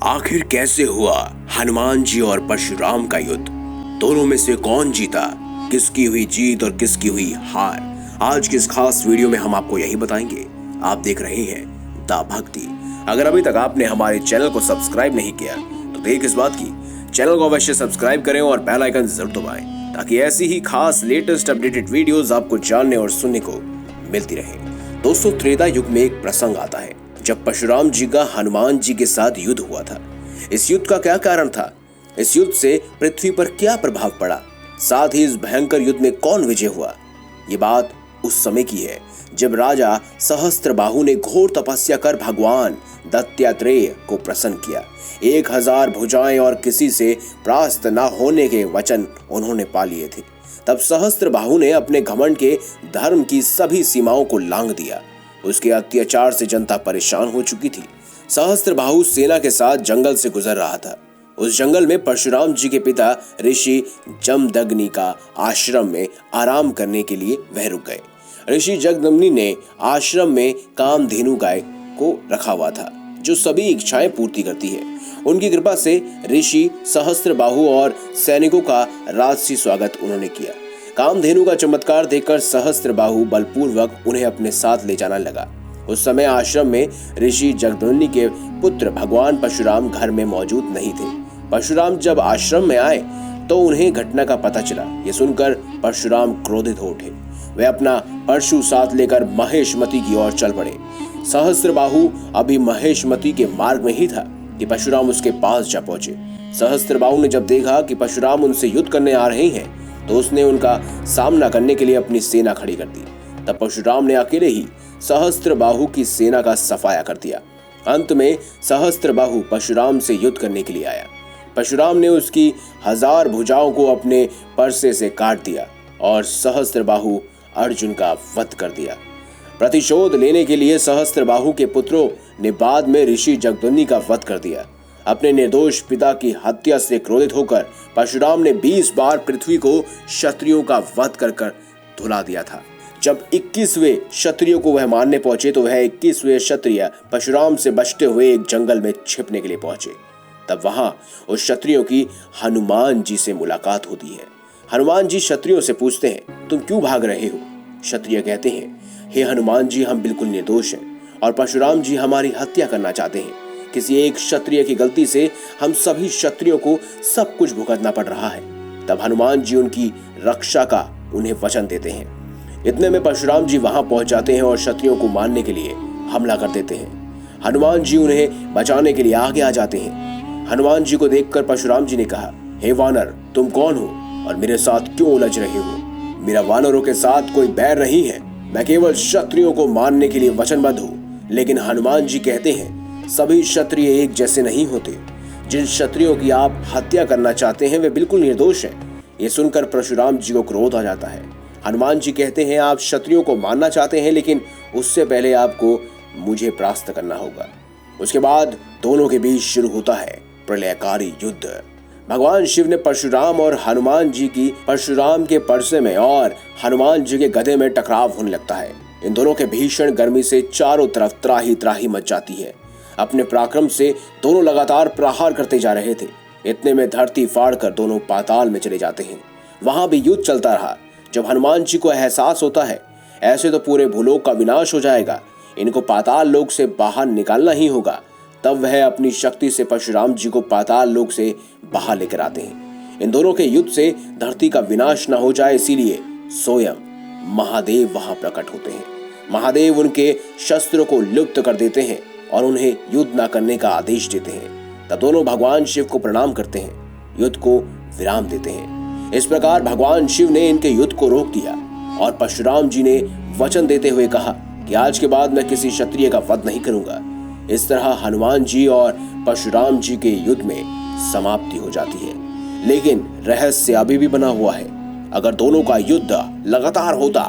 आखिर कैसे हुआ हनुमान जी और परशुराम का युद्ध? दोनों में से कौन जीता? किसकी हुई जीत और किसकी हुई हार? आज की इस खास वीडियो में हम आपको यही बताएंगे। आप देख रहे हैं दा भक्ति। अगर अभी तक आपने हमारे चैनल को सब्सक्राइब नहीं किया तो देर किस बात की, चैनल को अवश्य सब्सक्राइब करें और बेल आइकन जरूर दबाएं ताकि ऐसी ही खास लेटेस्ट अपडेटेड वीडियोस आपको जानने और सुनने को मिलती रहे। दोस्तों, त्रेता युग में एक प्रसंग आता है जब परशुराम जी का हनुमान जी के साथ युद्ध हुआ था। इस युद्ध का क्या कारण था? इस युद्ध से पृथ्वी पर क्या प्रभाव पड़ा? साथ ही इस भयंकर युद्ध में कौन विजय हुआ? ये बात उस समय की है जब राजा सहस्त्रबाहु ने घोर तपस्या कर भगवान दत्तात्रेय को प्रसन्न किया। 1000 भुजाएं और किसी से परास्त न होने के वचन उन्होंने पा लिए थे। तब सहस्त्रबाहु ने अपने घमंड के धर्म की सभी सीमाओं को लांघ दिया। उसके अत्याचार से जनता परेशान हो चुकी थी। सहस्त्रबाहु सेना के साथ जंगल से गुजर रहा था। उस जंगल में परशुराम जी के पिता ऋषि जमदग्नि का आश्रम में आराम करने के लिए वह रुक गए। ऋषि जमदग्नि ने आश्रम में कामधेनु गाय को रखा हुआ था जो सभी इच्छाएं पूर्ति करती है। उनकी कृपा से ऋषि सहस्त्रबाहु और सैनिकों का राजसी स्वागत उन्होंने किया। कामधेनु का चमत्कार देखकर सहस्त्रबाहु बलपूर्वक उन्हें अपने साथ ले जाना लगा। उस समय आश्रम में ऋषि जमदग्नि के पुत्र भगवान परशुराम घर में मौजूद नहीं थे। परशुराम जब आश्रम में आए तो उन्हें घटना का पता चला। ये सुनकर परशुराम क्रोधित हो उठे। वे अपना परशु साथ लेकर महेशमती की ओर चल पड़े। सहस्त्रबाहु अभी महेशमती के मार्ग में ही था कि परशुराम उसके पास जा पहुंचे। सहस्त्रबाहु ने जब देखा कि परशुराम उनसे युद्ध करने आ रहे हैं तो उसने उनका सामना करने के लिए अपनी सेना खड़ी कर दी। तब परशुराम ने अकेले ही सहस्त्रबाहु की सेना का सफाया कर दिया। अंत में सहस्त्रबाहु परशुराम से युद्ध करने के लिए आया। परशुराम ने उसकी 1000 भुजाओं को अपने परसे से काट दिया और सहस्त्रबाहु अर्जुन का वध कर दिया। प्रतिशोध लेने के लिए सहस्त्रबाहु के पुत्रों ने बाद में ऋषि जमदग्नि का वध कर दिया। अपने निर्दोष पिता की हत्या से क्रोधित होकर परशुराम ने 20 बार पृथ्वी को क्षत्रियों का वध कर धुला दिया था। जब 21वें क्षत्रियों को वह मारने पहुंचे तो वह 21वें क्षत्रिय परशुराम से बचते हुए एक जंगल में छिपने के लिए पहुंचे। तब वहां उस क्षत्रियों की हनुमान जी से मुलाकात होती है। हनुमान जी क्षत्रियों से पूछते हैं, तुम क्यों भाग रहे हो? क्षत्रिय कहते हैं, हे हनुमान जी, हम बिल्कुल निर्दोष हैं और परशुराम जी हमारी हत्या करना चाहते हैं। किसी एक क्षत्रिय की गलती से हम सभी क्षत्रियों को सब कुछ भुगतना पड़ रहा है। तब हनुमान जी उनकी रक्षा का उन्हें वचन देते हैं। इतने में परशुराम जी वहां पहुंच जाते हैं और क्षत्रियों को मारने के लिए हमला कर देते हैं। हनुमान जी उन्हें बचाने के लिए आगे आ जाते हैं। हनुमान जी को देखकर परशुराम जी ने कहा, हे वानर, तुम कौन हो और मेरे साथ क्यों उलझ रहे हो? मेरा वानरों के साथ कोई बैर नहीं है, मैं केवल क्षत्रियों को मारने के लिए वचनबद्ध हूँ। लेकिन हनुमान जी कहते हैं, सभी क्षत्रिय एक जैसे नहीं होते। जिन क्षत्रियों की आप हत्या करना चाहते हैं वे बिल्कुल निर्दोष हैं। ये सुनकर परशुराम जी को क्रोध आ जाता है। हनुमान जी कहते हैं, आप क्षत्रियों को मारना चाहते हैं लेकिन उससे पहले आपको मुझे परास्त करना होगा। उसके बाद दोनों के बीच शुरू होता है प्रलयकारी युद्ध। भगवान शिव ने परशुराम और हनुमान जी की परशुराम के परसे में और हनुमान जी के गधे में टकराव होने लगता है। इन दोनों के भीषण गर्मी से चारों तरफ त्राही त्राही मच जाती है। अपने पराक्रम से दोनों लगातार प्रहार करते जा रहे थे। इतने में धरती फाड़कर दोनों पाताल में चले जाते हैं। वहां भी युद्ध चलता रहा। जब हनुमान जी को एहसास होता है ऐसे तो पूरे भूलोक का विनाश हो जाएगा, इनको पाताल लोक से बाहर निकालना ही होगा, तब वह अपनी शक्ति से परशुराम जी को पाताल लोक से बाहर लेकर आते हैं। इन दोनों के युद्ध से धरती का विनाश न हो जाए इसीलिए स्वयं महादेव वहां प्रकट होते हैं। महादेव उनके शस्त्रों को लुप्त कर देते हैं और उन्हें युद्ध न करने का आदेश देते हैं। तब दोनों भगवान शिव को प्रणाम करते हैं, युद्ध को विराम देते हैं। इस प्रकार भगवान शिव ने इनके युद्ध को रोक दिया और परशुराम जी ने वचन देते हुए कहा कि आज के बाद मैं किसी क्षत्रिय का वध नहीं करूंगा। इस तरह हनुमान जी और परशुराम जी के युद्ध में समाप्ति हो जाती है। लेकिन रहस्य अभी भी बना हुआ है, अगर दोनों का युद्ध लगातार होता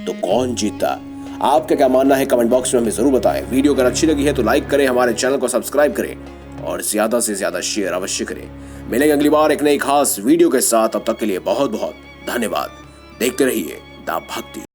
तो कौन जीतता? आपका क्या मानना है कमेंट बॉक्स में हमें जरूर बताएं। वीडियो अगर अच्छी लगी है तो लाइक करें, हमारे चैनल को सब्सक्राइब करें और ज्यादा से ज्यादा शेयर अवश्य करें। मिलेंगे अगली बार एक नई खास वीडियो के साथ। तब तक के लिए बहुत बहुत धन्यवाद। देखते रहिए दा भक्ति।